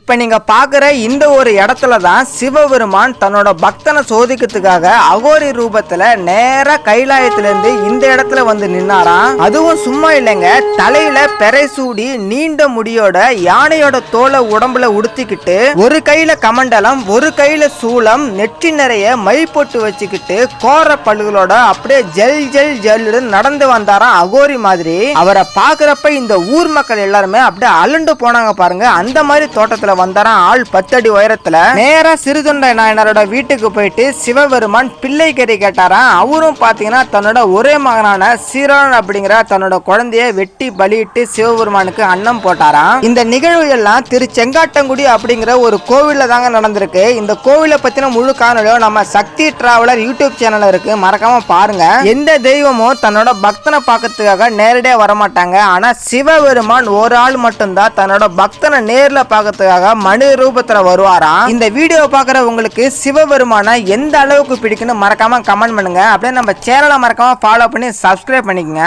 இப்ப நீங்க பாக்குற இந்த ஒரு இடத்துல தான் சிவபெருமான் தன்னோட பக்தனை சோதிக்கிறதுக்காக அகோரி ரூபத்துல நேரா கைலாயத்திலிருந்து இந்த இடத்துல வந்து நின்னாராம். அதுவும் சும்மா இல்லைங்க, தலையில பெரை சூடி நீண்ட முடியோட யானையோட தோலை உடம்புல உடுத்திக்கிட்டு ஒரு கையில கமண்டலம் ஒரு கையில சூளம் நெற்றி நிறைய மை போட்டு வச்சுக்கிட்டு கோர பல்லுகளோட அப்படியே ஜெல் ஜெல் ஜெல் நடந்து வந்தாராம் அகோரி மாதிரி. அவரை பாக்குறப்ப இந்த ஊர் மக்கள் எல்லாருமே அப்படியே அலண்டு போனாங்க பாருங்க. அந்த மாதிரி தோட்டத்துல வந்தாராம் ஆள் 10 அடி உயரத்துல. நேரா சிறுதொண்டை நாயனாரோட வீட்டுக்கு போயிட்டு சிவபெருமான் பிள்ளை கறி கேட்டாராம். அவரும் பாத்தீங்கன்னா தன்னோட ஒரே மகனான சீரான் அப்படிங்கிற தன்னோட குழந்தைய வெட்டி பலியிட்டு சிவபெருமானுக்கு அன்னம் போட்டாராம். இந்த நிகழ்வு எல்லாம் திரு செங்காட்டங்குடி அப்படிங்கிற ஒரு கோவில்ல தாங்க நடந்திருக்கு. இந்த கோவிலை பத்தின முழு காணொலியும் நம்ம சக்தி டிராவலர் யூடியூப் சேனல்ல இருக்கு, மறக்காம பாருங்க. எந்த தெய்வமும் தன்னோட பக்தனை பார்க்கறதுக்காக நேரடியா வரமாட்டாங்க. ஆனா சிவபெருமான் ஒரு ஆள் மட்டும்தான் தன்னோட பக்தனை நேர்ல பார்க்கறதுக்காக மனித ரூபத்துல வருவாராம். இந்த வீடியோ பாக்குற உங்களுக்கு சிவபெருமான எந்த அளவுக்கு பிடிக்குன்னு மறக்காம கமெண்ட் பண்ணுங்க. அப்படியே நம்ம சேனலை மறக்காம ஃபாலோ பண்ணி சப்ஸ்கிரைப் பண்ணிக்கங்க.